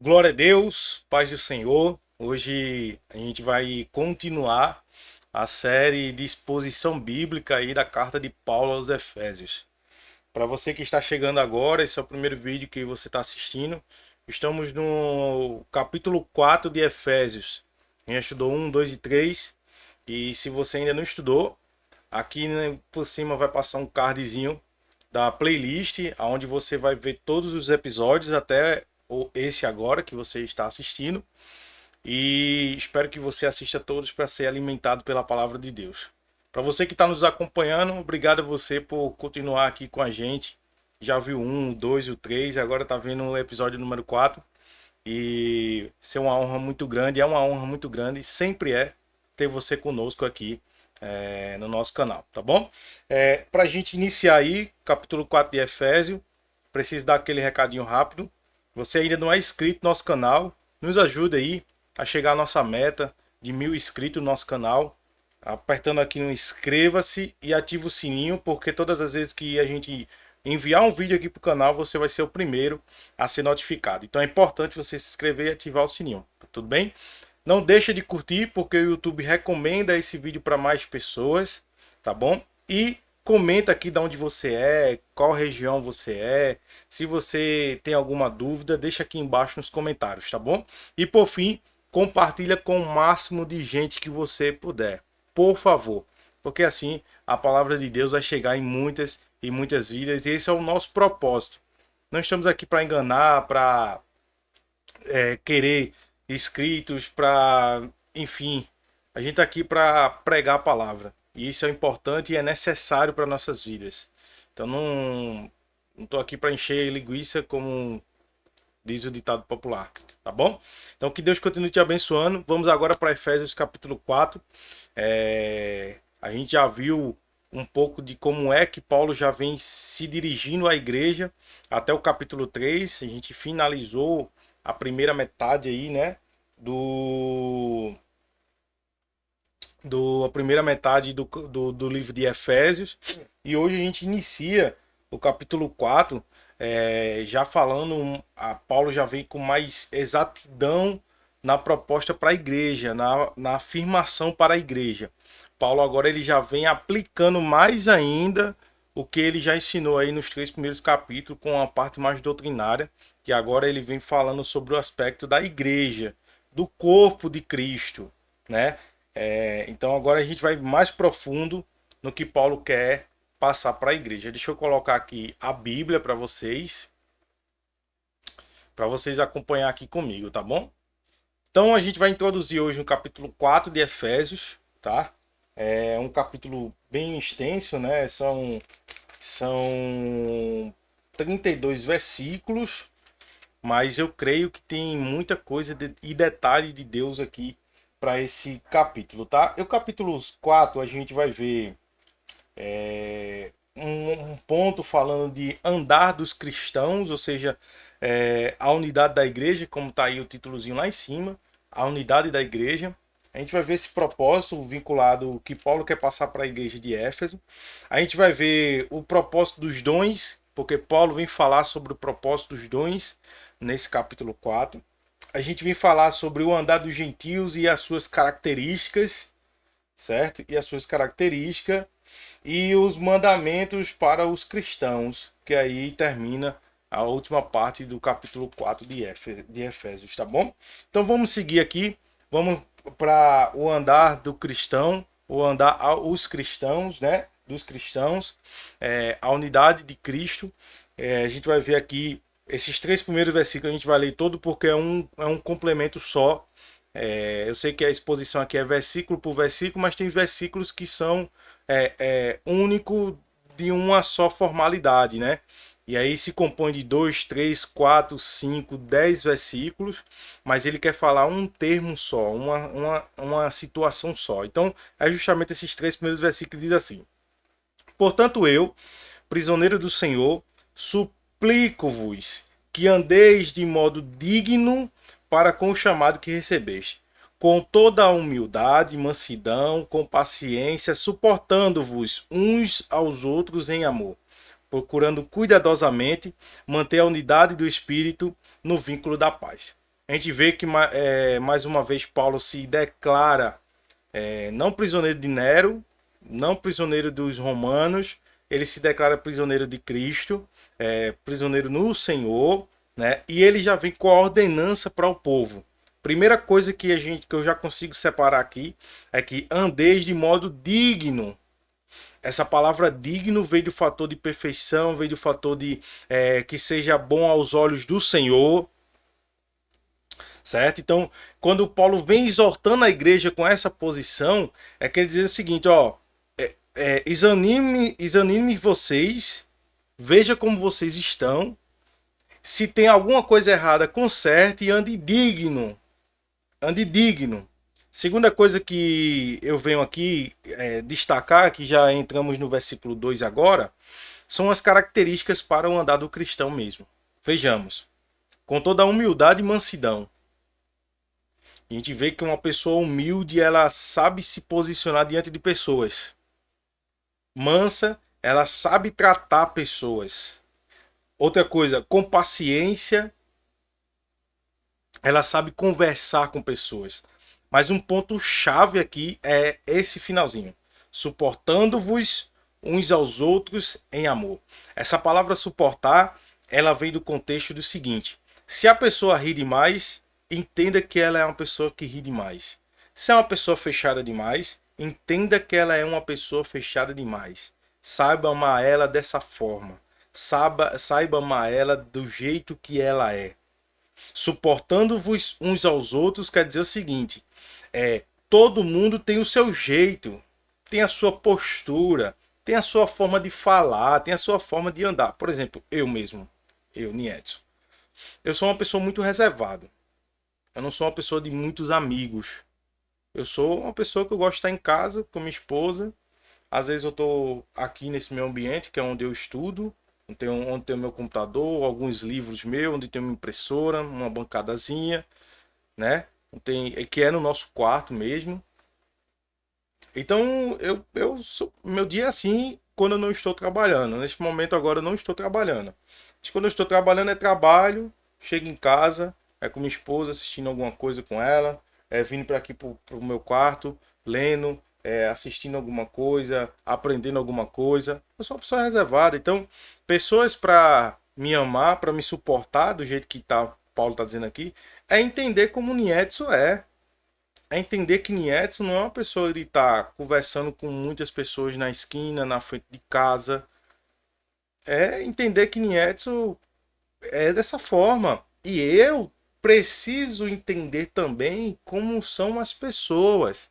Glória a Deus, paz do Senhor. Hoje a gente vai continuar a série de exposição bíblica aí da carta de Paulo aos Efésios. Para você que está chegando agora, esse é o primeiro vídeo que você está assistindo. Estamos no capítulo 4 de Efésios. A gente estudou 1, 2 e 3. E se você ainda não estudou, aqui né, por cima vai passar um cardzinho da playlist, onde você vai ver todos os episódios até esse agora que você está assistindo. E espero que você assista todos para ser alimentado pela palavra de Deus. Para você que está nos acompanhando, obrigado a você por continuar aqui com a gente. Já viu um, dois, o três, agora está vendo o episódio número 4. E ser uma honra muito grande, é uma honra muito grande, sempre é ter você conosco aqui no nosso canal, tá bom? Para a gente iniciar aí, capítulo 4 de Efésio, preciso dar aquele recadinho rápido. Você ainda não é inscrito no nosso canal, nos ajuda aí a chegar à nossa meta de 1.000 inscritos no nosso canal, apertando aqui no inscreva-se e ativa o sininho, porque todas as vezes que a gente enviar um vídeo aqui para o canal, você vai ser o primeiro a ser notificado. Então é importante você se inscrever e ativar o sininho, tudo bem? Não deixa de curtir, porque o YouTube recomenda esse vídeo para mais pessoas, tá bom? E comenta aqui de onde você é, qual região você é. Se você tem alguma dúvida, deixa aqui embaixo nos comentários, tá bom? E por fim, compartilha com o máximo de gente que você puder, por favor. Porque assim a palavra de Deus vai chegar em muitas e muitas vidas, e esse é o nosso propósito. Não estamos aqui para enganar, para querer inscritos, para, enfim, a gente está aqui para pregar a palavra. E isso é importante e é necessário para nossas vidas. Então não estou aqui para encher linguiça, como diz o ditado popular, tá bom? Então que Deus continue te abençoando. Vamos agora para Efésios capítulo 4. A gente já viu um pouco de como é que Paulo já vem se dirigindo à igreja até o capítulo 3. A gente finalizou a primeira metade aí, né, a primeira metade do livro de Efésios. E hoje a gente inicia o capítulo 4, já falando, a Paulo já vem com mais exatidão na proposta para a igreja, na afirmação para a igreja. Paulo agora ele já vem aplicando mais ainda o que ele já ensinou aí nos 3 primeiros capítulos, com a parte mais doutrinária, que agora ele vem falando sobre o aspecto da igreja, do corpo de Cristo, né? Então agora a gente vai mais profundo no que Paulo quer passar para a igreja. Deixa eu colocar aqui a Bíblia para vocês acompanhar aqui comigo, tá bom? Então a gente vai introduzir hoje no capítulo 4 de Efésios, tá? É um capítulo bem extenso, né? São 32 versículos, mas eu creio que tem muita coisa e detalhe de Deus aqui para esse capítulo, tá? E o capítulo 4 a gente vai ver um ponto falando de andar dos cristãos, ou seja, a unidade da igreja, como está aí o títulozinho lá em cima, a unidade da igreja. A gente vai ver esse propósito vinculado que Paulo quer passar para a igreja de Éfeso. A gente vai ver o propósito dos dons, porque Paulo vem falar sobre o propósito dos dons nesse capítulo 4. A gente vem falar sobre o andar dos gentios e as suas características, certo? E as suas características e os mandamentos para os cristãos, que aí termina a última parte do capítulo 4 de Efésios, tá bom? Então vamos seguir aqui, vamos para o andar do cristão, o andar os cristãos, né? Dos cristãos, a unidade de Cristo. A gente vai ver aqui esses 3 primeiros versículos, a gente vai ler todo porque é um complemento só. Eu sei que a exposição aqui é versículo por versículo, mas tem versículos que são único de uma só formalidade, né? E aí se compõe de 2, 3, 4, 5, 10 versículos, mas ele quer falar um termo só, uma situação só. Então, é justamente esses 3 primeiros versículos que diz assim: Portanto eu, prisioneiro do Senhor, suplico-vos que andeis de modo digno para com o chamado que recebeste, com toda a humildade, mansidão, com paciência, suportando-vos uns aos outros em amor, procurando cuidadosamente manter a unidade do Espírito no vínculo da paz. A gente vê que mais uma vez Paulo se declara não prisioneiro de Nero, não prisioneiro dos romanos, ele se declara prisioneiro de Cristo, prisioneiro no Senhor, né? E ele já vem com a ordenança para o povo. Primeira coisa que eu já consigo separar aqui é que andeis de modo digno. Essa palavra digno veio do fator de perfeição, veio do fator de que seja bom aos olhos do Senhor, certo? Então, quando Paulo vem exortando a igreja com essa posição, é que ele diz o seguinte, ó, examine vocês, veja como vocês estão, se tem alguma coisa errada, conserte e ande digno, ande digno. Segunda coisa que eu venho aqui destacar, que já entramos no versículo 2 agora, são as características para o andar do cristão mesmo. Vejamos, com toda a humildade e mansidão. A gente vê que uma pessoa humilde, ela sabe se posicionar diante de pessoas. Mansa, ela sabe tratar pessoas. Outra coisa, com paciência, ela sabe conversar com pessoas. Mas um ponto chave aqui é esse finalzinho. Suportando-vos uns aos outros em amor. Essa palavra suportar, ela vem do contexto do seguinte: se a pessoa ri demais, entenda que ela é uma pessoa que ri demais. Se é uma pessoa fechada demais, entenda que ela é uma pessoa fechada demais. Saiba amar ela dessa forma. Saiba amar ela do jeito que ela é. Suportando-vos uns aos outros quer dizer o seguinte: todo mundo tem o seu jeito, tem a sua postura, tem a sua forma de falar, tem a sua forma de andar. Por exemplo, eu mesmo, Niedson, eu sou uma pessoa muito reservada. Eu não sou uma pessoa de muitos amigos. Eu sou uma pessoa que eu gosto de estar em casa com minha esposa. Às vezes eu estou aqui nesse meu ambiente, que é onde eu estudo, onde tem o meu computador, alguns livros meus, onde tem uma impressora, uma bancadazinha, né? Que é no nosso quarto mesmo. Então, meu dia é assim quando eu não estou trabalhando. Neste momento agora eu não estou trabalhando. Mas quando eu estou trabalhando é trabalho, chego em casa, com minha esposa, assistindo alguma coisa com ela, vindo para aqui pro meu quarto, lendo, assistindo alguma coisa, aprendendo alguma coisa. Eu sou uma pessoa reservada. Então, pessoas para me amar, para me suportar do jeito que Paulo está dizendo aqui, é entender como o Niedson é entender que Niedson não é uma pessoa de estar conversando com muitas pessoas na esquina, na frente de casa. É entender que Niedson é dessa forma. E eu preciso entender também como são as pessoas.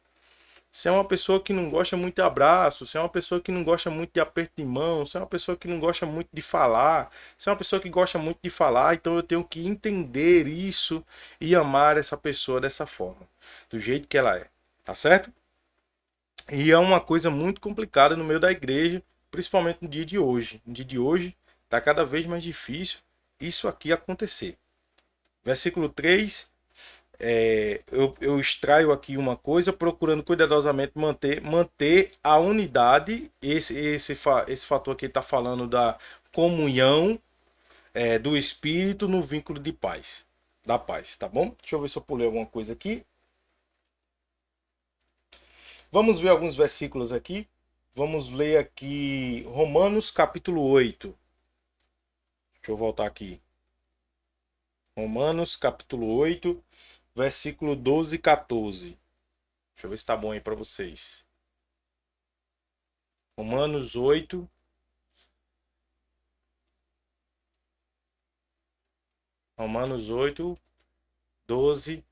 Se é uma pessoa que não gosta muito de abraço, se é uma pessoa que não gosta muito de aperto de mão, se é uma pessoa que não gosta muito de falar, se é uma pessoa que gosta muito de falar, então eu tenho que entender isso e amar essa pessoa dessa forma, do jeito que ela é, tá certo? E é uma coisa muito complicada no meio da igreja, principalmente no dia de hoje. No dia de hoje está cada vez mais difícil isso aqui acontecer. Versículo 3. Eu extraio aqui uma coisa, procurando cuidadosamente manter a unidade. Esse fator aqui está falando da comunhão do Espírito no vínculo de paz. Da paz, tá bom? Deixa eu ver se eu pulei alguma coisa aqui. Vamos ver alguns versículos aqui. Vamos ler aqui Romanos capítulo 8. Deixa eu voltar aqui. Romanos capítulo 8. Versículo 12 e 14. Deixa eu ver se tá bom aí para vocês. Romanos 8. Romanos 8, 12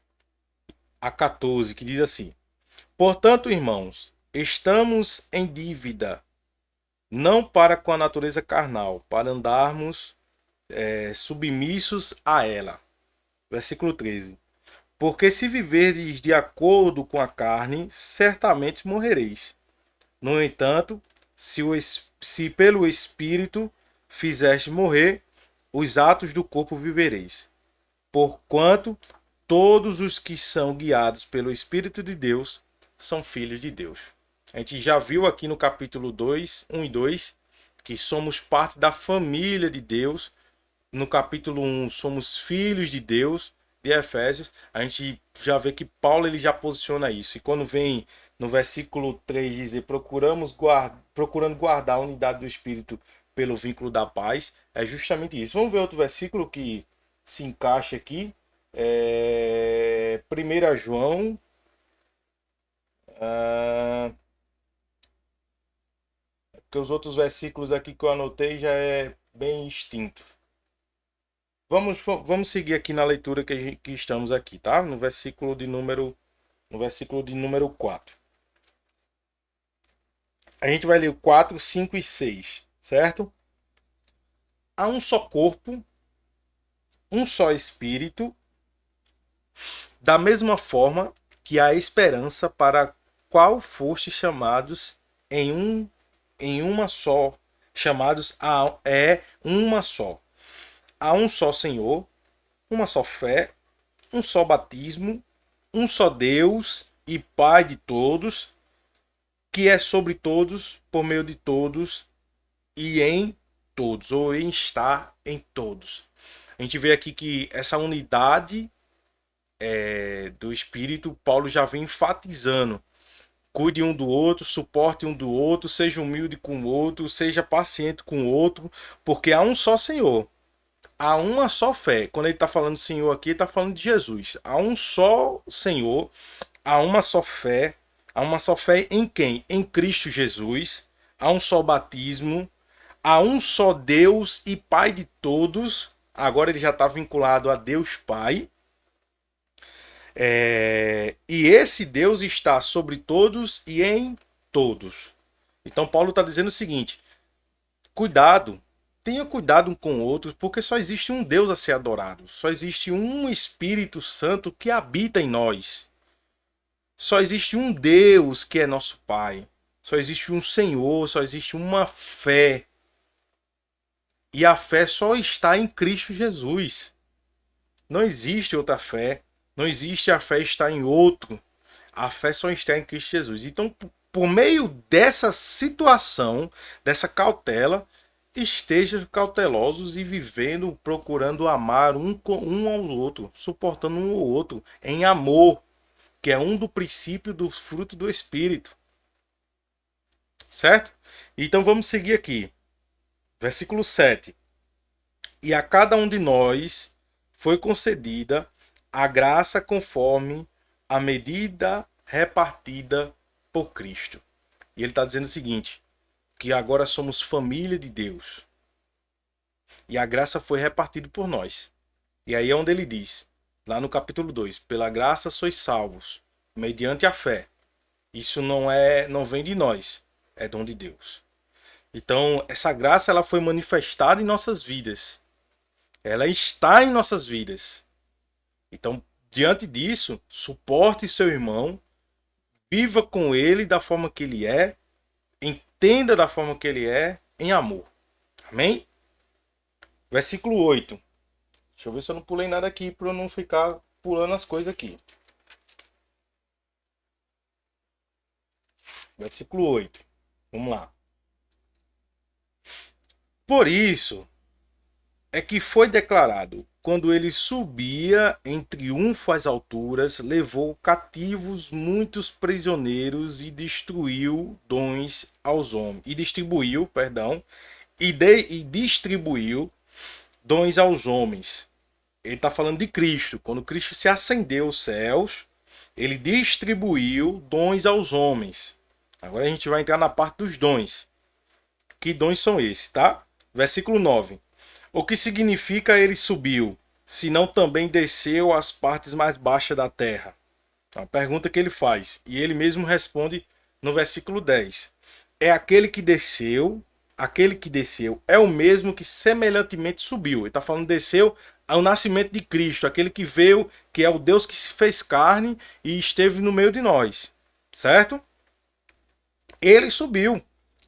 a 14, que diz assim: portanto, irmãos, estamos em dívida, não para com a natureza carnal, para andarmos submissos a ela. Versículo 13. Porque se viverdes de acordo com a carne, certamente morrereis. No entanto, se pelo Espírito fizeste morrer, os atos do corpo vivereis. Porquanto todos os que são guiados pelo Espírito de Deus são filhos de Deus. A gente já viu aqui no capítulo 2, 1 e 2, que somos parte da família de Deus. No capítulo 1, somos filhos de Deus. de Efésios, a gente já vê que Paulo ele já posiciona isso. E quando vem no versículo 3 dizer procurando guardar a unidade do Espírito pelo vínculo da paz, é justamente isso. Vamos ver outro versículo que se encaixa aqui. 1 João. Porque os outros versículos aqui que eu anotei já é bem extinto. Vamos seguir aqui na leitura que estamos aqui, tá? No versículo de número 4. A gente vai ler o 4, 5 e 6, certo? Há um só corpo, um só espírito, da mesma forma que há esperança para a qual foste chamados em uma só, chamados a uma só. Há um só Senhor, uma só fé, um só batismo, um só Deus e Pai de todos, que é sobre todos, por meio de todos e em todos, ou em estar em todos. A gente vê aqui que essa unidade do Espírito, Paulo já vem enfatizando. Cuide um do outro, suporte um do outro, seja humilde com o outro, seja paciente com o outro, porque há um só Senhor. Há uma só fé. Quando ele está falando Senhor aqui, ele está falando de Jesus. Há um só Senhor, há uma só fé. Há uma só fé em quem? Em Cristo Jesus. Há um só batismo. Há um só Deus e Pai de todos. Agora ele já está vinculado a Deus Pai. E esse Deus está sobre todos e em todos. Então Paulo está dizendo o seguinte: cuidado, tenha cuidado um com outros, porque só existe um Deus a ser adorado. Só existe um Espírito Santo que habita em nós. Só existe um Deus que é nosso Pai. Só existe um Senhor, só existe uma fé. E a fé só está em Cristo Jesus. Não existe outra fé. Não existe a fé estar em outro. A fé só está em Cristo Jesus. Então, por meio dessa situação, dessa cautela, estejam cautelosos e vivendo, procurando amar um ao outro, suportando um ao outro em amor, que é um do princípio do fruto do Espírito. Certo? Então vamos seguir aqui. Versículo 7. E a cada um de nós foi concedida a graça conforme a medida repartida por Cristo. E ele está dizendo o seguinte, que agora somos família de Deus. E a graça foi repartida por nós. E aí é onde ele diz, lá no capítulo 2, pela graça sois salvos, mediante a fé. Isso não vem de nós, é dom de Deus. Então, essa graça ela foi manifestada em nossas vidas. Ela está em nossas vidas. Então, diante disso, suporte seu irmão, viva com ele da forma que ele é, entenda da forma que ele é, em amor. Amém? Versículo 8. Deixa eu ver se eu não pulei nada aqui para eu não ficar pulando as coisas aqui. Versículo 8. Vamos lá. Por isso é que foi declarado, quando ele subia em triunfo às alturas, levou cativos muitos prisioneiros e distribuiu dons aos homens. E distribuiu dons aos homens. Ele está falando de Cristo. Quando Cristo se ascendeu aos céus, ele distribuiu dons aos homens. Agora a gente vai entrar na parte dos dons. Que dons são esses, tá? Versículo 9. O que significa ele subiu, se não também desceu às partes mais baixas da terra? É uma pergunta que ele faz. E ele mesmo responde no versículo 10. É aquele que desceu é o mesmo que semelhantemente subiu. Ele está falando desceu ao nascimento de Cristo, aquele que veio, que é o Deus que se fez carne e esteve no meio de nós. Certo? Ele subiu,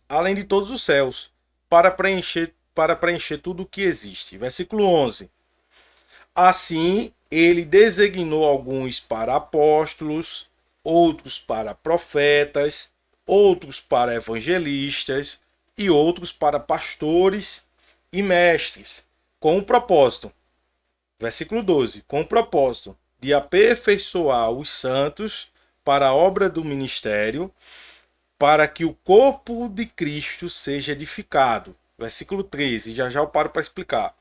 além de todos os céus, para preencher tudo o que existe. Versículo 11. Assim, ele designou alguns para apóstolos, outros para profetas, outros para evangelistas e outros para pastores e mestres, com o propósito Versículo 12. Com o propósito de aperfeiçoar os santos para a obra do ministério, para que o corpo de Cristo seja edificado. Versículo 13. Já já eu paro para explicar.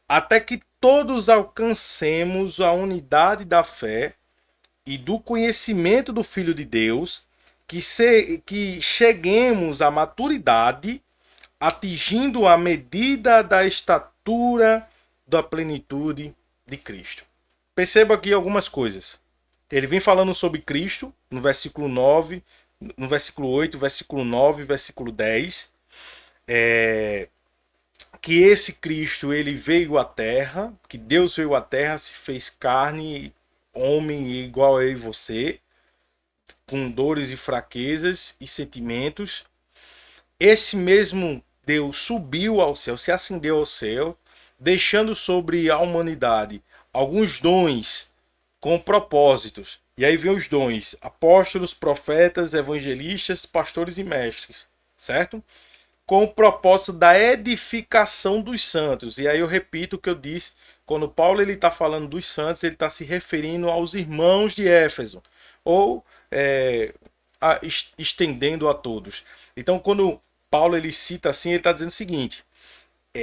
Até que todos alcancemos a unidade da fé e do conhecimento do Filho de Deus, que cheguemos à maturidade, atingindo a medida da estatura da plenitude de Cristo. Perceba aqui algumas coisas. Ele vem falando sobre Cristo no versículo 9, no versículo 8, versículo 9, versículo 10. Que esse Cristo ele veio à terra, que Deus veio à terra, se fez carne, homem igual a eu e você, com dores e fraquezas e sentimentos. Esse mesmo Deus subiu ao céu, se ascendeu ao céu, deixando sobre a humanidade alguns dons com propósitos. E aí vem os dons: apóstolos, profetas, evangelistas, pastores e mestres, certo? Com o propósito da edificação dos santos. E aí eu repito o que eu disse, quando Paulo está falando dos santos, ele está se referindo aos irmãos de Éfeso, ou estendendo a todos. Então, quando Paulo ele cita assim, ele está dizendo o seguinte: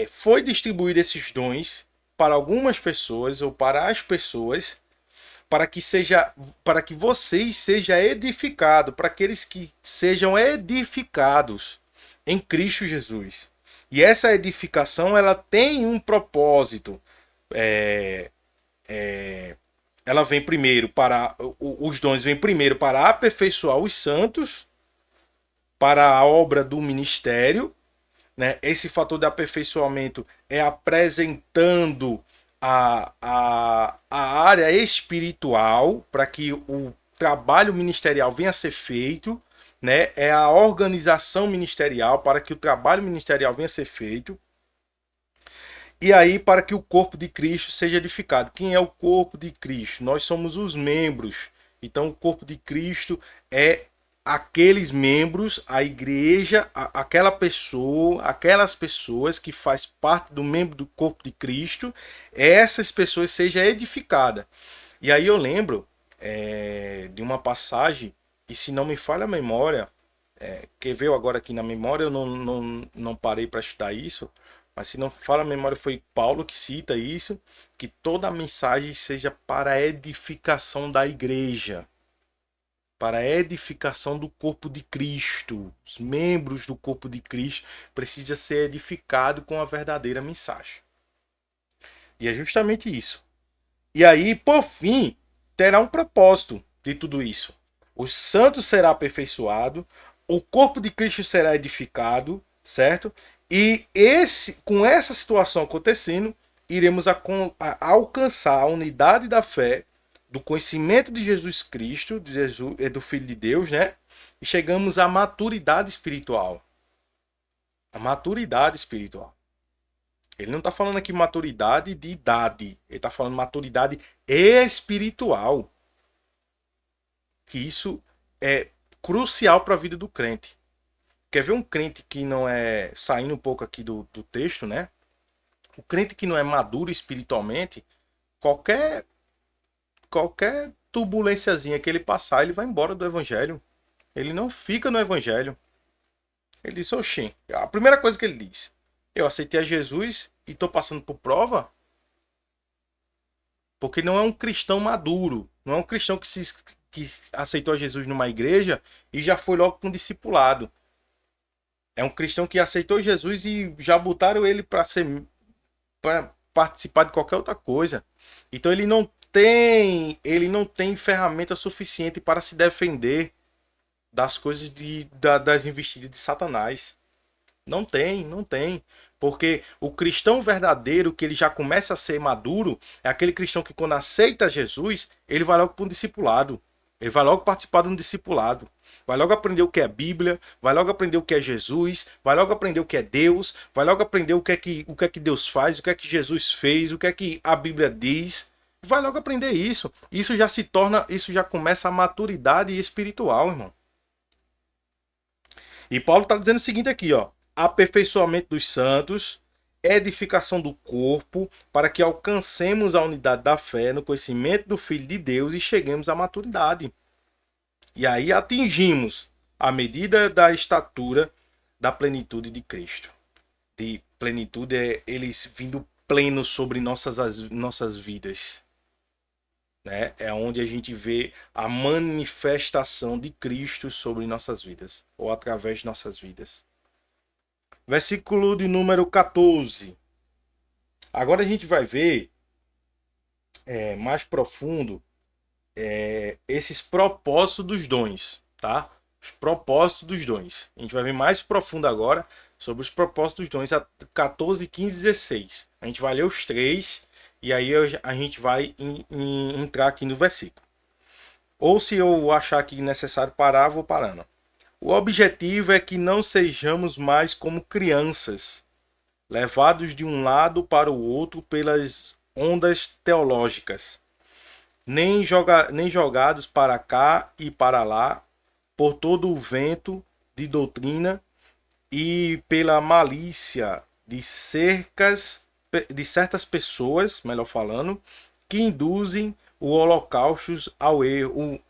foi distribuído esses dons para algumas pessoas, ou para as pessoas, para que vocês sejam edificados, para aqueles que sejam edificados em Cristo Jesus. E essa edificação ela tem um propósito. Ela vem primeiro para os dons vêm primeiro para aperfeiçoar os santos para a obra do ministério, né? Esse fator de aperfeiçoamento é apresentando a área espiritual para que o trabalho ministerial venha a ser feito, né? É a organização ministerial para que o trabalho ministerial venha a ser feito. E aí, para que o corpo de Cristo seja edificado. Quem é o corpo de Cristo? Nós somos os membros. Então, o corpo de Cristo é aqueles membros, a igreja, aquela pessoa, aquelas pessoas que faz parte do membro do corpo de Cristo, essas pessoas sejam edificadas. E aí eu lembro de uma passagem, e se não me falha a memória, que veio agora aqui na memória, eu não parei para estudar isso, mas se não falha a memória, foi Paulo que cita isso, que toda a mensagem seja para a edificação da igreja, para a edificação do corpo de Cristo. Os membros do corpo de Cristo precisam ser edificados com a verdadeira mensagem. E é justamente isso. E aí, por fim, terá um propósito de tudo isso. O santo será aperfeiçoado, o corpo de Cristo será edificado, certo? E com essa situação acontecendo, iremos alcançar a unidade da fé, do conhecimento de Jesus Cristo, do Filho de Deus, né? E chegamos à maturidade espiritual. A maturidade espiritual. Ele não está falando aqui maturidade de idade. Ele está falando maturidade espiritual. Que isso é crucial para a vida do crente. Quer ver um crente que não é... Saindo um pouco aqui do texto, né? O crente que não é maduro espiritualmente, qualquer turbulênciazinha que ele passar, ele vai embora do evangelho. Ele não fica no evangelho. Ele diz: oxê. A primeira coisa que ele diz: eu aceitei a Jesus e estou passando por prova. Porque não é um cristão maduro. Não é um cristão que aceitou a Jesus numa igreja e já foi logo com um discipulado. É um cristão que aceitou Jesus e já botaram ele para participar de qualquer outra coisa. Então ele não tem ferramenta suficiente para se defender das coisas das investidas de Satanás. Não tem. Porque o cristão verdadeiro, que ele já começa a ser maduro, é aquele cristão que quando aceita Jesus, ele vai logo para um discipulado. Ele vai logo participar de um discipulado. Vai logo aprender o que é Bíblia, vai logo aprender o que é Jesus, vai logo aprender o que é Deus, vai logo aprender o que é que Deus faz, o que é que Jesus fez, o que é que a Bíblia diz. Vai logo aprender isso. Isso já começa a maturidade espiritual, irmão. E Paulo está dizendo o seguinte aqui, ó: aperfeiçoamento dos santos, edificação do corpo, para que alcancemos a unidade da fé no conhecimento do Filho de Deus e cheguemos à maturidade. E aí atingimos a medida da estatura da plenitude de Cristo. De plenitude é eles vindo pleno sobre nossas vidas. Né? É onde a gente vê a manifestação de Cristo sobre nossas vidas, ou através de nossas vidas. Versículo de número 14. Agora a gente vai ver mais profundo esses propósitos dos dons, tá? Os propósitos dos dons. A gente vai ver mais profundo agora sobre os propósitos dos dons, 14, 15 e 16. A gente vai ler os três e aí a gente vai entrar aqui no versículo. Ou se eu achar que necessário parar, vou parando. O objetivo é que não sejamos mais como crianças, levados de um lado para o outro pelas ondas teológicas, nem jogados para cá e para lá por todo o vento de doutrina e pela malícia de certas pessoas, melhor falando, que induzem o holocausto ao erro.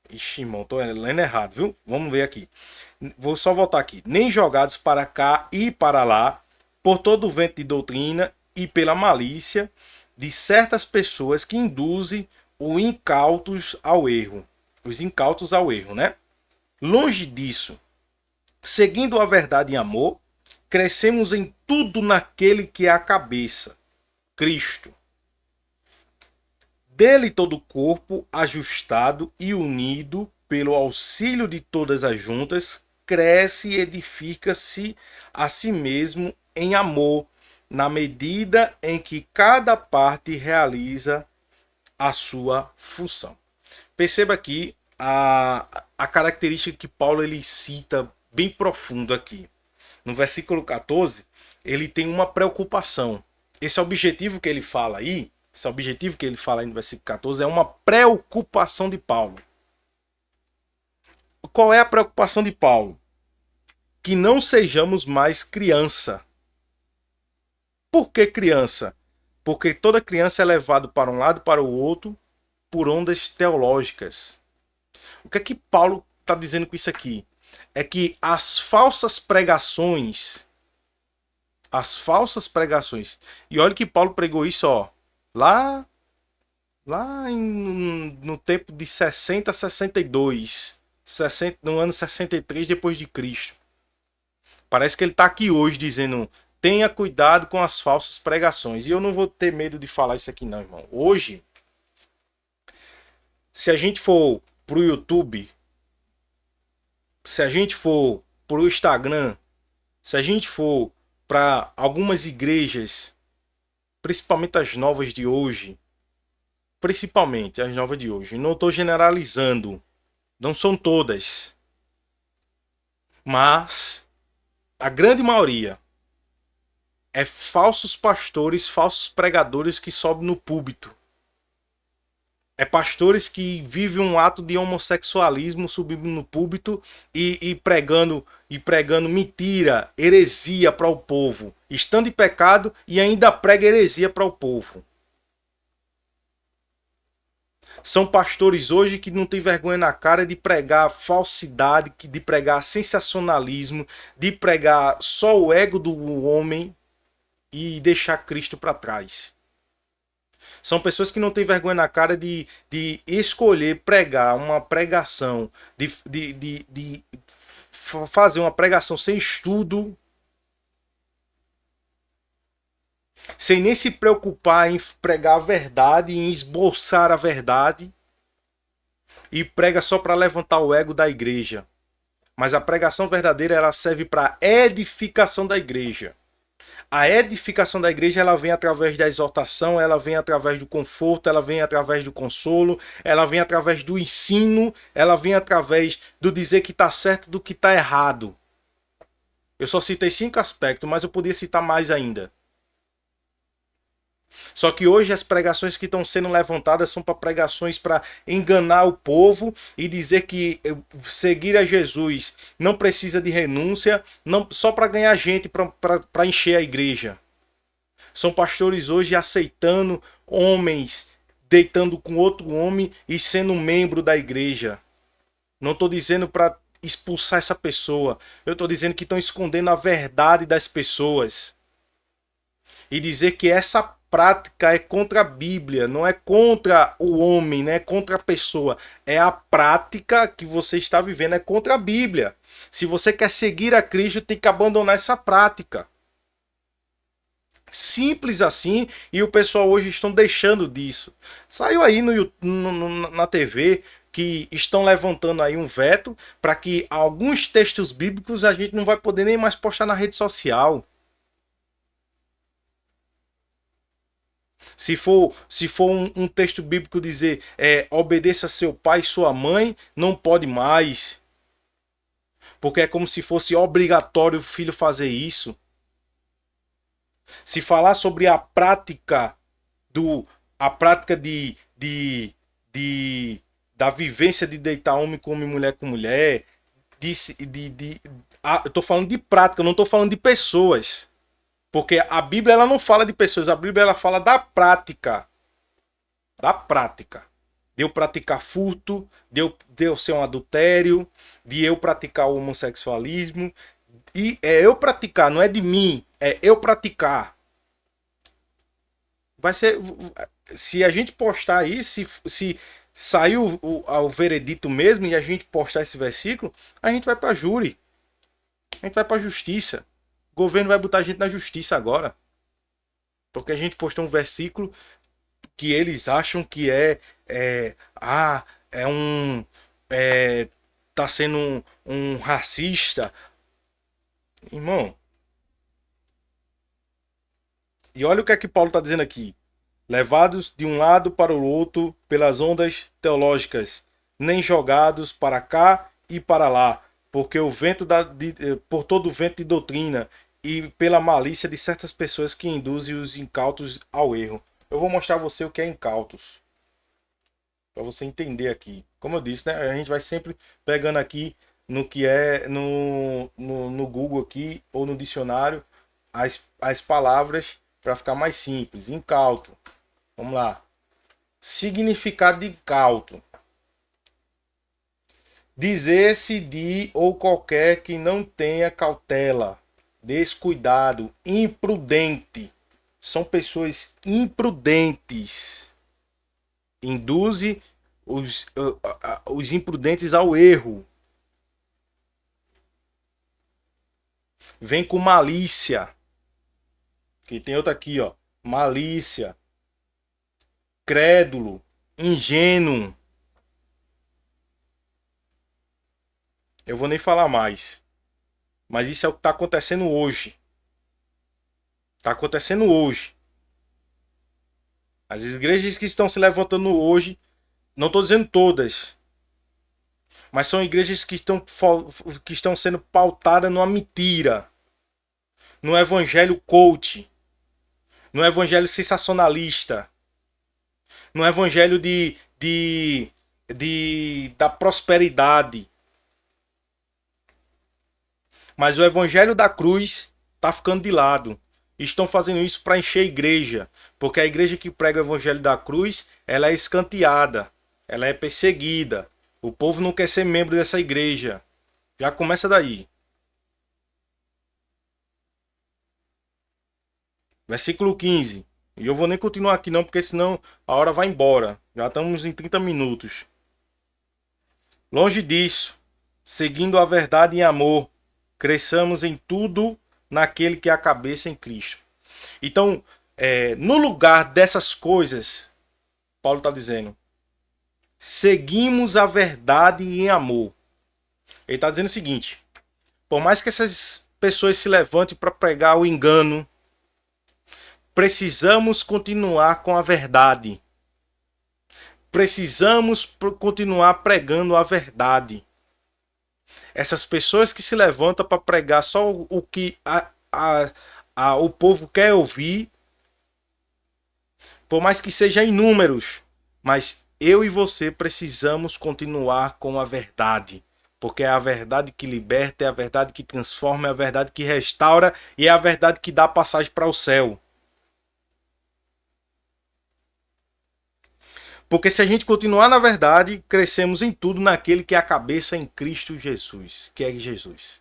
Ixi, irmão, tô lendo errado, viu? Vamos ver aqui. Vou só voltar aqui. Nem jogados para cá e para lá, por todo o vento de doutrina e pela malícia de certas pessoas que induzem os incautos ao erro. Os incautos ao erro, né? Longe disso, seguindo a verdade em amor, crescemos em tudo naquele que é a cabeça, Cristo. Dele todo o corpo, ajustado e unido pelo auxílio de todas as juntas, cresce e edifica-se a si mesmo em amor, na medida em que cada parte realiza a sua função. Perceba aqui a característica que Paulo ele cita bem profundo aqui. No versículo 14, ele tem uma preocupação. Esse objetivo que ele fala aí, no versículo 14, é uma preocupação de Paulo. Qual é a preocupação de Paulo? Que não sejamos mais criança. Por que criança? Porque toda criança é levada para um lado e para o outro por ondas teológicas. O que é que Paulo está dizendo com isso aqui? É que as falsas pregações, e olha que Paulo pregou isso, ó, lá no tempo de 60 a 62, no ano 63 depois de Cristo. Parece que ele está aqui hoje dizendo: tenha cuidado com as falsas pregações. E eu não vou ter medo de falar isso aqui não, irmão. Hoje, se a gente for pro YouTube, se a gente for pro Instagram, se a gente for para algumas igrejas, principalmente as novas de hoje, não estou generalizando, não são todas, mas a grande maioria é falsos pastores, falsos pregadores que sobem no púlpito. É pastores que vivem um ato de homossexualismo subindo no púlpito e pregando mentira, heresia para o povo, estando em pecado e ainda prega heresia para o povo. São pastores hoje que não têm vergonha na cara de pregar falsidade, de pregar sensacionalismo, de pregar só o ego do homem e deixar Cristo para trás. São pessoas que não têm vergonha na cara de escolher pregar uma pregação, de fazer uma pregação sem estudo, sem nem se preocupar em pregar a verdade, em esboçar a verdade, e prega só para levantar o ego da igreja. Mas a pregação verdadeira ela serve para edificação da igreja. A edificação da igreja ela vem através da exortação, ela vem através do conforto, ela vem através do consolo, ela vem através do ensino, ela vem através do dizer que está certo do que está errado. Eu só citei 5 aspectos, mas eu podia citar mais ainda. Só que hoje as pregações que estão sendo levantadas são para pregações para enganar o povo e dizer que seguir a Jesus não precisa de renúncia, não, só para ganhar gente para encher a igreja. São pastores hoje aceitando homens deitando com outro homem e sendo membro da igreja. Não estou dizendo para expulsar essa pessoa. Eu estou dizendo que estão escondendo a verdade das pessoas. E dizer que essa prática é contra a Bíblia, não é contra o homem, não é contra a pessoa. É a prática que você está vivendo, é contra a Bíblia. Se você quer seguir a Cristo, tem que abandonar essa prática. Simples assim, e o pessoal hoje estão deixando disso. Saiu aí na TV que estão levantando aí um veto para que alguns textos bíblicos a gente não vai poder nem mais postar na rede social. Se for um texto bíblico dizer obedeça seu pai e sua mãe, não pode mais. Porque é como se fosse obrigatório o filho fazer isso. Se falar sobre a prática da vivência de deitar homem com homem, mulher com mulher, eu tô falando de prática, eu não tô falando de pessoas. Porque a Bíblia ela não fala de pessoas, a Bíblia ela fala da prática. Da prática. De eu praticar furto, de eu ser um adultério, de eu praticar o homossexualismo. E é eu praticar, não é de mim, é eu praticar. Vai ser. Se a gente postar isso, se sair o veredito mesmo e a gente postar esse versículo, a gente vai para júri. A gente vai para justiça. O governo vai botar a gente na justiça agora. Porque a gente postou um versículo que eles acham que tá sendo um racista. Irmão. E olha o que é que Paulo está dizendo aqui. Levados de um lado para o outro pelas ondas teológicas, nem jogados para cá e para lá, porque por todo o vento de doutrina e pela malícia de certas pessoas que induzem os incautos ao erro. Eu vou mostrar a você o que é incautos, para você entender aqui. Como eu disse, né? A gente vai sempre pegando aqui no que é no Google aqui ou no dicionário as palavras para ficar mais simples. Incauto. Vamos lá. Significado de incauto. Dizer-se de ou qualquer que não tenha cautela, descuidado, imprudente. São pessoas imprudentes. Induze os imprudentes ao erro. Vem com malícia. Que tem outra aqui, ó. Malícia. Crédulo. Ingênuo. Eu vou nem falar mais. Mas isso é o que está acontecendo hoje. Está acontecendo hoje. As igrejas que estão se levantando hoje, não estou dizendo todas, mas são igrejas que estão sendo pautadas numa mentira. No evangelho coach. No evangelho sensacionalista. No evangelho da prosperidade. Mas o evangelho da cruz está ficando de lado. Estão fazendo isso para encher a igreja. Porque a igreja que prega o evangelho da cruz, ela é escanteada. Ela é perseguida. O povo não quer ser membro dessa igreja. Já começa daí. Versículo 15. E eu vou nem continuar aqui não, porque senão a hora vai embora. Já estamos em 30 minutos. Longe disso, seguindo a verdade em amor, cresçamos em tudo naquele que é a cabeça em Cristo. Então, no lugar dessas coisas, Paulo está dizendo, seguimos a verdade em amor. Ele está dizendo o seguinte, por mais que essas pessoas se levantem para pregar o engano, precisamos continuar com a verdade. Precisamos continuar pregando a verdade. Essas pessoas que se levantam para pregar só o que o povo quer ouvir, por mais que sejam inúmeros, mas eu e você precisamos continuar com a verdade. Porque é a verdade que liberta, é a verdade que transforma, é a verdade que restaura e é a verdade que dá passagem para o céu. Porque se a gente continuar na verdade, crescemos em tudo naquele que é a cabeça em Cristo Jesus, que é Jesus.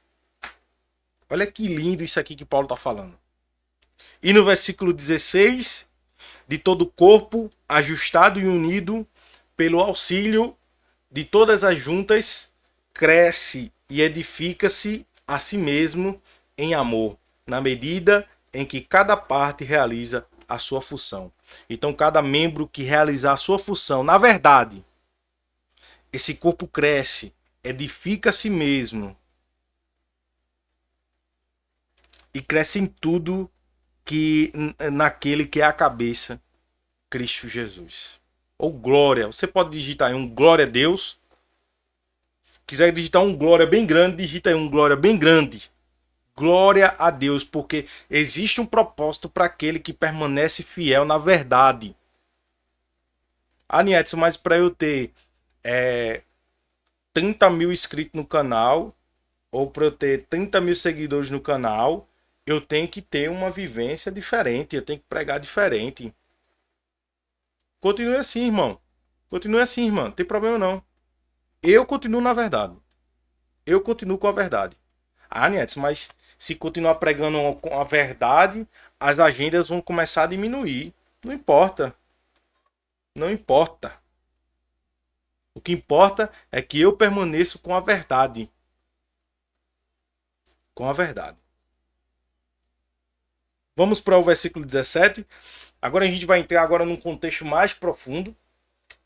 Olha que lindo isso aqui que Paulo está falando. E no versículo 16, de todo o corpo, ajustado e unido pelo auxílio de todas as juntas, cresce e edifica-se a si mesmo em amor, na medida em que cada parte realiza a sua função. Então, cada membro que realizar a sua função, na verdade, esse corpo cresce, edifica a si mesmo e cresce em tudo que naquele que é a cabeça, Cristo Jesus. Ou glória. Você pode digitar aí um glória a Deus. Quiser digitar um glória bem grande, digita aí um glória bem grande. Glória a Deus, porque existe um propósito para aquele que permanece fiel na verdade. Ah, Nietzsche, mas para eu ter 30 mil inscritos no canal, ou para eu ter 30 mil seguidores no canal, eu tenho que ter uma vivência diferente, eu tenho que pregar diferente. Continue assim, irmão. Continue assim, irmão. Não tem problema não. Eu continuo na verdade. Eu continuo com a verdade. Ah, Nietzsche, mas se continuar pregando com a verdade, as agendas vão começar a diminuir. Não importa. Não importa. O que importa é que eu permaneço com a verdade. Com a verdade. Vamos para o versículo 17. Agora a gente vai entrar agora num contexto mais profundo,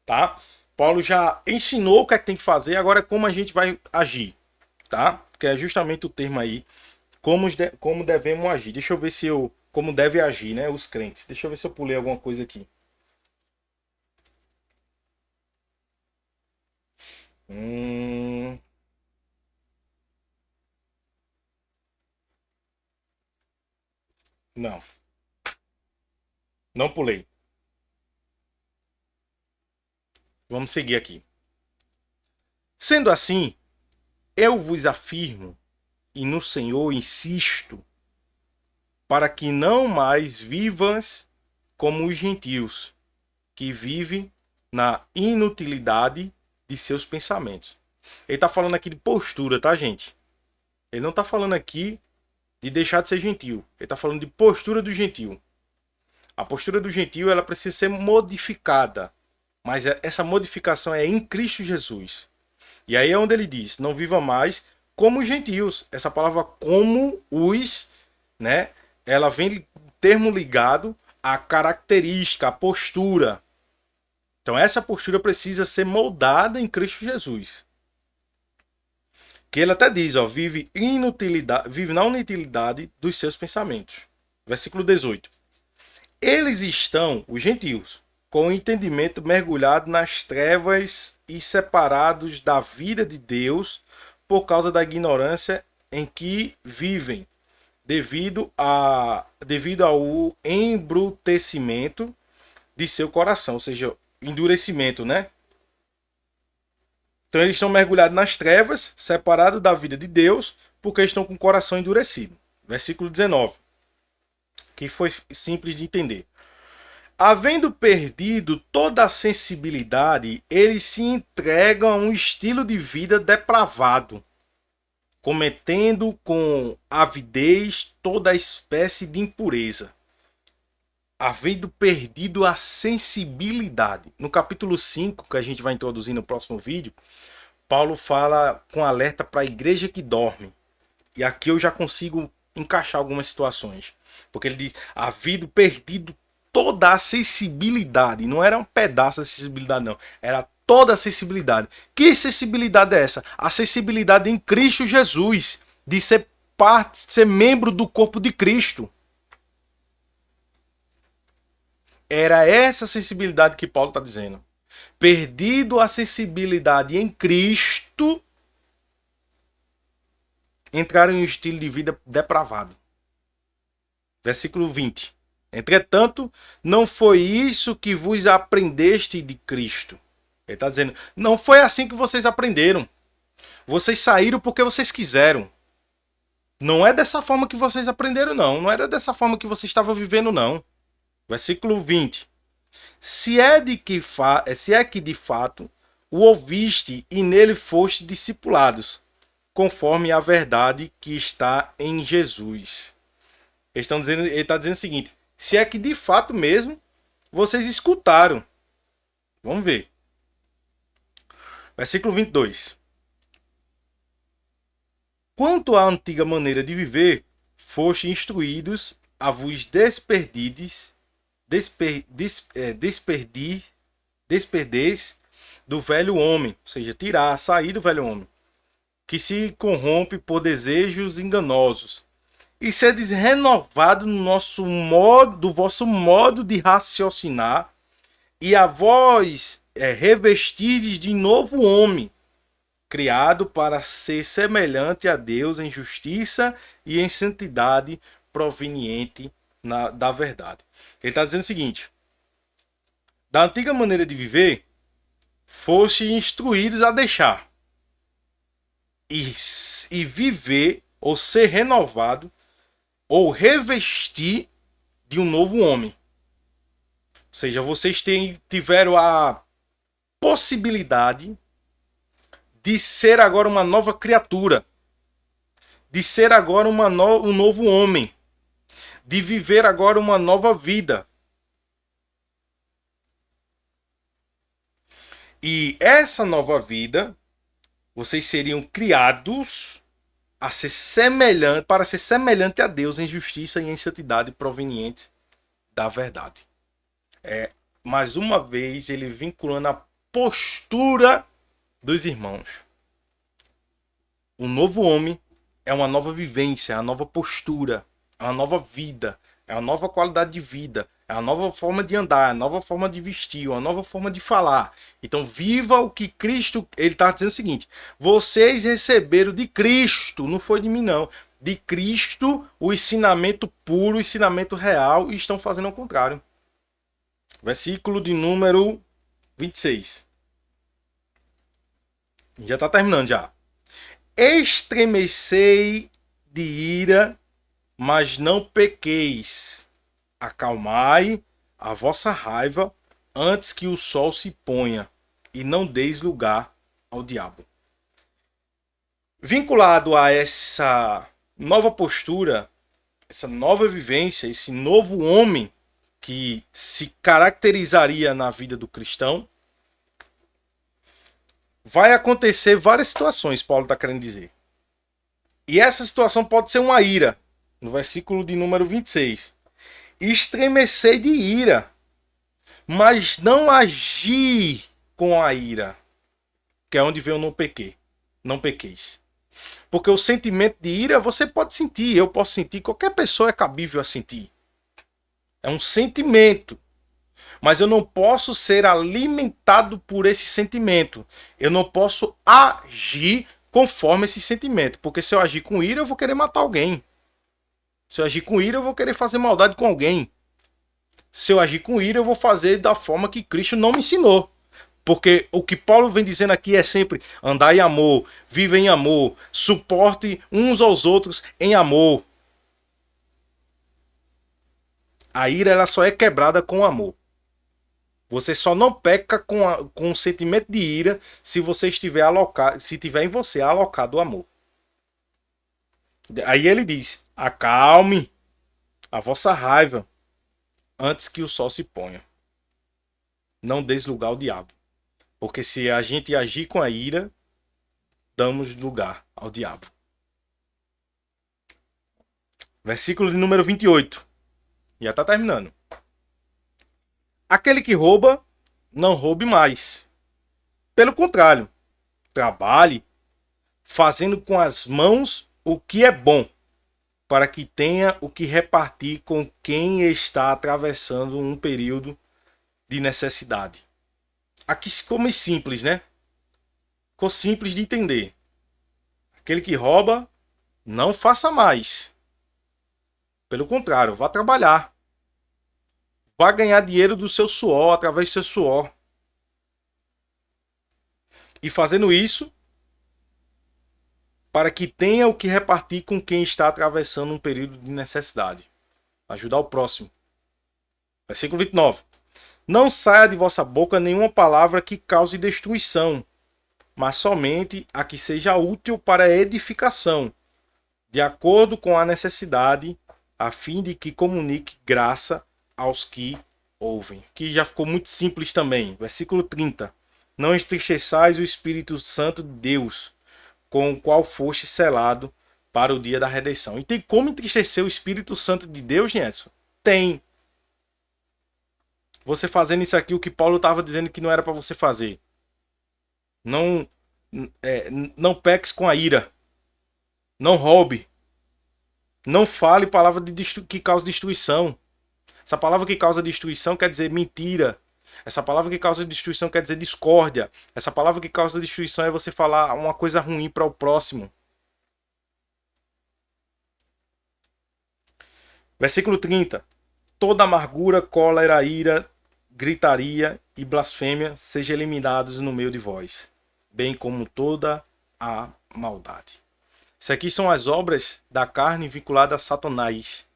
tá? Paulo já ensinou o que é que tem que fazer, agora é como a gente vai agir, tá? Que é justamente o termo aí, como devemos agir. Deixa eu ver se eu... Como deve agir, né? Os crentes. Deixa eu ver se eu pulei alguma coisa aqui. Não. Não pulei. Vamos seguir aqui. Sendo assim, eu vos afirmo, e no Senhor insisto, para que não mais vivas como os gentios, que vivem na inutilidade de seus pensamentos. Ele está falando aqui de postura, tá, gente? Ele não está falando aqui de deixar de ser gentil. Ele está falando de postura do gentil. A postura do gentil ela precisa ser modificada, mas essa modificação é em Cristo Jesus. E aí é onde ele diz: não viva mais como os gentios. Essa palavra como os, né? Ela vem termo ligado à característica, à postura. Então essa postura precisa ser moldada em Cristo Jesus. Que ele até diz, ó, vive na inutilidade dos seus pensamentos. Versículo 18. Eles estão, os gentios, com o entendimento mergulhado nas trevas e separados da vida de Deus por causa da ignorância em que vivem, devido ao embrutecimento de seu coração, ou seja, endurecimento, né? Então eles estão mergulhados nas trevas, separados da vida de Deus, porque estão com o coração endurecido. Versículo 19, que foi simples de entender. Havendo perdido toda a sensibilidade, eles se entregam a um estilo de vida depravado, cometendo com avidez toda espécie de impureza. Havendo perdido a sensibilidade. No capítulo 5, que a gente vai introduzir no próximo vídeo, Paulo fala com alerta para a igreja que dorme. E aqui eu já consigo encaixar algumas situações. Porque ele diz, havendo perdido toda a sensibilidade. Não era um pedaço da sensibilidade, não. Era toda a sensibilidade. Que sensibilidade é essa? A sensibilidade em Cristo Jesus. De ser parte, ser membro do corpo de Cristo. Era essa sensibilidade que Paulo está dizendo. Perdido a sensibilidade em Cristo, entraram em um estilo de vida depravado. Versículo 20. Entretanto, não foi isso que vos aprendeste de Cristo. Ele está dizendo, não foi assim que vocês aprenderam. Vocês saíram porque vocês quiseram. Não é dessa forma que vocês aprenderam, não. Não era dessa forma que vocês estavam vivendo, não. Versículo 20. se é que de fato o ouviste e nele foste discipulados, conforme a verdade que está em Jesus. Ele está dizendo o seguinte: se é que de fato mesmo vocês escutaram. Vamos ver. Versículo 22. Quanto à antiga maneira de viver, foste instruídos a vos desperdeis do velho homem, ou seja, sair do velho homem, que se corrompe por desejos enganosos, e sedes renovado do vosso modo de raciocinar, e a vós revestirdes de novo homem, criado para ser semelhante a Deus em justiça e em santidade proveniente da verdade. Ele está dizendo o seguinte: da antiga maneira de viver, foste instruídos a deixar e viver ou ser renovado ou revestir de um novo homem. Ou seja, vocês tiveram a possibilidade de ser agora uma nova criatura, de ser agora um novo homem, de viver agora uma nova vida. E essa nova vida, vocês seriam criados para ser semelhante a Deus em justiça e em santidade proveniente da verdade. Mais uma vez, ele vinculando a postura dos irmãos. Um novo homem é uma nova vivência, é uma nova postura, é uma nova vida, é uma nova qualidade de vida, é uma nova forma de andar, é uma nova forma de vestir, uma nova forma de falar. Então viva o que Cristo... Ele está dizendo o seguinte: vocês receberam de Cristo, não foi de mim não, de Cristo o ensinamento puro, o ensinamento real, e estão fazendo ao contrário. Versículo de número 26. Já está terminando já. Estremecei de ira, mas não pequeis. Acalmai a vossa raiva antes que o sol se ponha, e não deis lugar ao diabo. Vinculado a essa nova postura, essa nova vivência, esse novo homem que se caracterizaria na vida do cristão, vai acontecer várias situações, Paulo está querendo dizer. E essa situação pode ser uma ira, no versículo de número 26. Estremecei de ira, mas não agi com a ira, que é onde vem o não pequei, não pequeis. Porque o sentimento de ira você pode sentir, eu posso sentir, qualquer pessoa é cabível a sentir. É um sentimento. Mas eu não posso ser alimentado por esse sentimento. Eu não posso agir conforme esse sentimento. Porque se eu agir com ira, eu vou querer matar alguém. Se eu agir com ira, eu vou querer fazer maldade com alguém. Se eu agir com ira, eu vou fazer da forma que Cristo não me ensinou. Porque o que Paulo vem dizendo aqui é sempre: andai em amor, vive em amor, suporte uns aos outros em amor. A ira ela só é quebrada com amor. Você só não peca com o sentimento de ira se você estiver alocado, se tiver em você alocado o amor. Aí ele diz: acalme a vossa raiva antes que o sol se ponha. Não deis lugar ao diabo. Porque se a gente agir com a ira, damos lugar ao diabo. Versículo de número 28. Já está terminando. Aquele que rouba, não roube mais. Pelo contrário, trabalhe, fazendo com as mãos o que é bom, para que tenha o que repartir com quem está atravessando um período de necessidade. Aqui ficou mais simples, né? Ficou simples de entender. Aquele que rouba, não faça mais. Pelo contrário, vá trabalhar. Vá ganhar dinheiro do seu suor, através do seu suor. E fazendo isso, para que tenha o que repartir com quem está atravessando um período de necessidade. Ajudar o próximo. Versículo 29. Não saia de vossa boca nenhuma palavra que cause destruição, mas somente a que seja útil para a edificação, de acordo com a necessidade, a fim de que comunique graça aos que ouvem. Que já ficou muito simples também. Versículo 30. Não entristeçais o Espírito Santo de Deus, com o qual foste selado para o dia da redenção. E tem como entristecer o Espírito Santo de Deus, Nilson? Tem. Você fazendo isso aqui, o que Paulo estava dizendo que não era para você fazer. Não, não peques com a ira. Não roube. Não fale palavra que causa destruição. Essa palavra que causa destruição quer dizer mentira. Essa palavra que causa destruição quer dizer discórdia. Essa palavra que causa destruição é você falar uma coisa ruim para o próximo. Versículo 30. Toda amargura, cólera, ira, gritaria e blasfêmia sejam eliminados no meio de vós, bem como toda a maldade. Isso aqui são as obras da carne vinculadas a Satanás.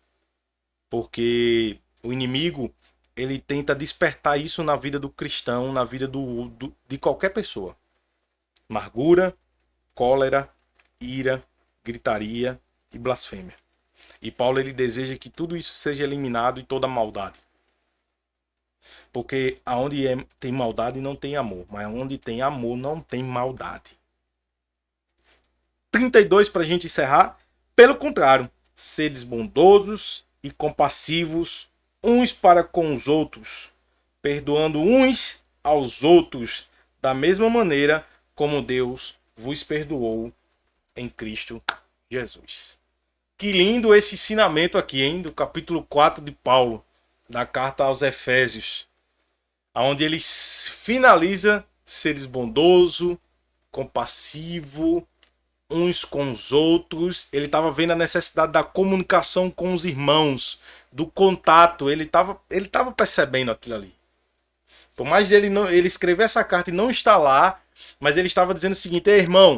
Porque o inimigo, ele tenta despertar isso na vida do cristão, na vida de qualquer pessoa. Amargura, cólera, ira, gritaria e blasfêmia. E Paulo, ele deseja que tudo isso seja eliminado e toda maldade. Porque aonde tem maldade não tem amor, mas onde tem amor não tem maldade. 32 para a gente encerrar. Pelo contrário, sedes bondosos e compassivos uns para com os outros, perdoando uns aos outros da mesma maneira como Deus vos perdoou em Cristo Jesus. Que lindo esse ensinamento aqui, hein? Do capítulo 4 de Paulo, da carta aos Efésios, onde ele finaliza seres bondoso, compassivo, uns com os outros. Ele estava vendo a necessidade da comunicação com os irmãos, do contato. Ele estava percebendo aquilo ali. Por mais ele escrever essa carta e não estar lá, mas ele estava dizendo o seguinte: ei, irmão,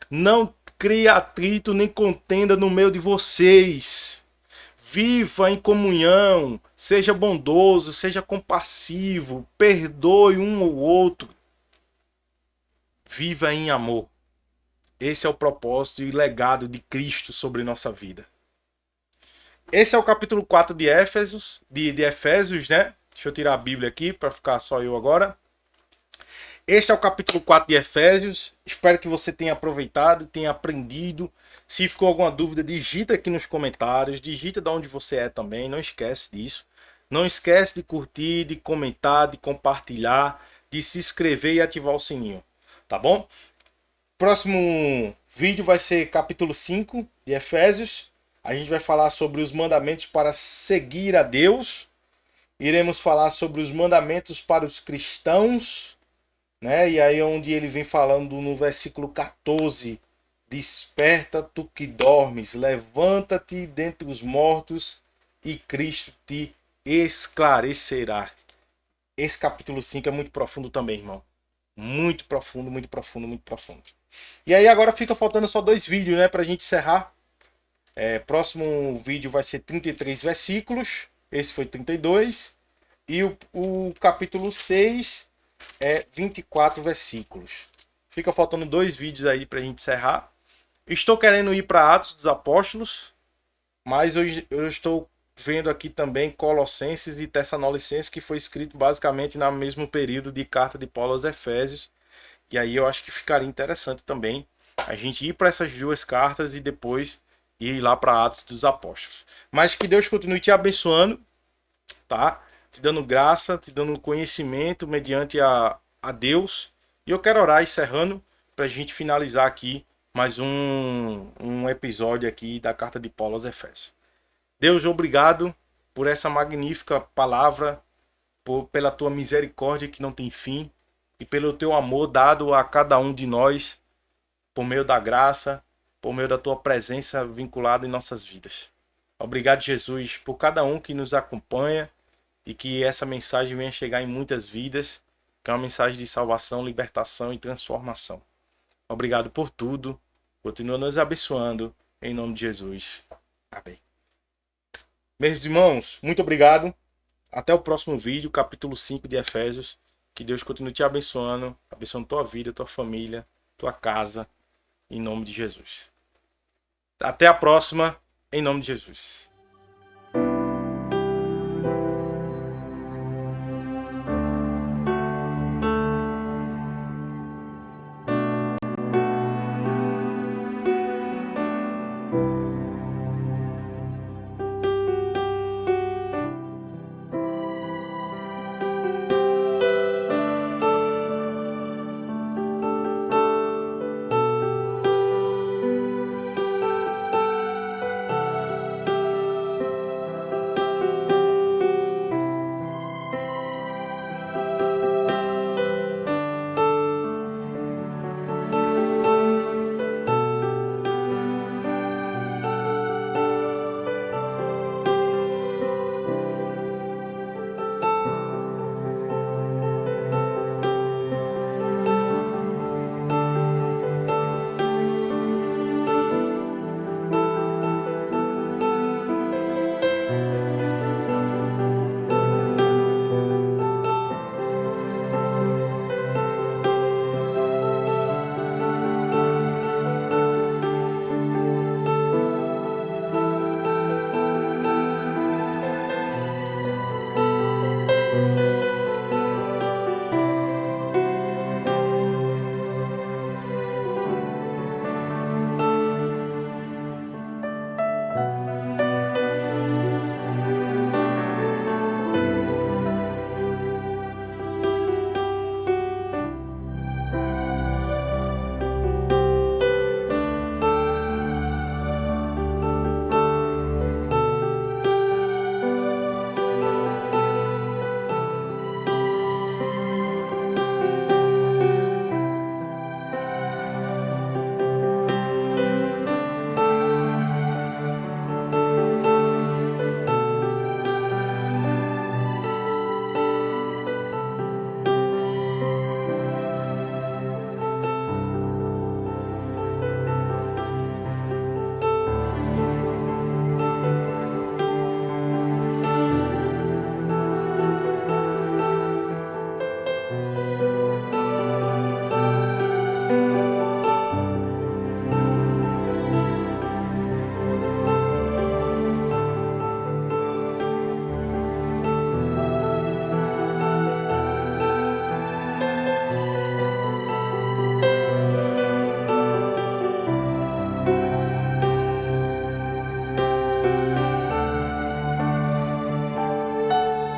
não crie atrito nem contenda no meio de vocês. Viva em comunhão, seja bondoso, seja compassivo, perdoe um ou outro. Viva em amor. Esse é o propósito e legado de Cristo sobre nossa vida. Esse é o capítulo 4 de Efésios, né? Deixa eu tirar a Bíblia aqui para ficar só eu agora. Este é o capítulo 4 de Efésios. Espero que você tenha aproveitado, tenha aprendido. Se ficou alguma dúvida, digita aqui nos comentários. Digita de onde você é também. Não esquece disso. Não esquece de curtir, de comentar, de compartilhar, de se inscrever e ativar o sininho. Tá bom? Próximo vídeo vai ser capítulo 5 de Efésios. A gente vai falar sobre os mandamentos para seguir a Deus. Iremos falar sobre os mandamentos para os cristãos, né? E aí onde ele vem falando no versículo 14: desperta tu que dormes, levanta-te dentre os mortos e Cristo te esclarecerá. Esse capítulo 5 é muito profundo também, irmão. Muito profundo, muito profundo, muito profundo. E aí agora fica faltando só 2 vídeos, né, pra gente encerrar. Próximo vídeo vai ser 33 versículos. Esse foi 32. E o capítulo 6 é 24 versículos. Fica faltando 2 vídeos aí pra gente encerrar. Estou querendo ir para Atos dos Apóstolos, mas eu estou vendo aqui também Colossenses e Tessalonicenses, que foi escrito basicamente no mesmo período de carta de Paulo aos Efésios. E aí eu acho que ficaria interessante também a gente ir para essas 2 cartas e depois ir lá para Atos dos Apóstolos. Mas que Deus continue te abençoando, tá? Te dando graça, te dando conhecimento mediante a Deus. E eu quero orar encerrando para a gente finalizar aqui mais um episódio aqui da carta de Paulo aos Efésios. Deus, obrigado por essa magnífica palavra, pela tua misericórdia que não tem fim e pelo teu amor dado a cada um de nós por meio da graça, por meio da tua presença vinculada em nossas vidas. Obrigado, Jesus, por cada um que nos acompanha e que essa mensagem venha chegar em muitas vidas, que é uma mensagem de salvação, libertação e transformação. Obrigado por tudo. Continua nos abençoando. Em nome de Jesus. Amém. Meus irmãos, muito obrigado. Até o próximo vídeo, capítulo 5 de Efésios. Que Deus continue te abençoando, abençoando tua vida, tua família, tua casa, em nome de Jesus. Até a próxima, em nome de Jesus.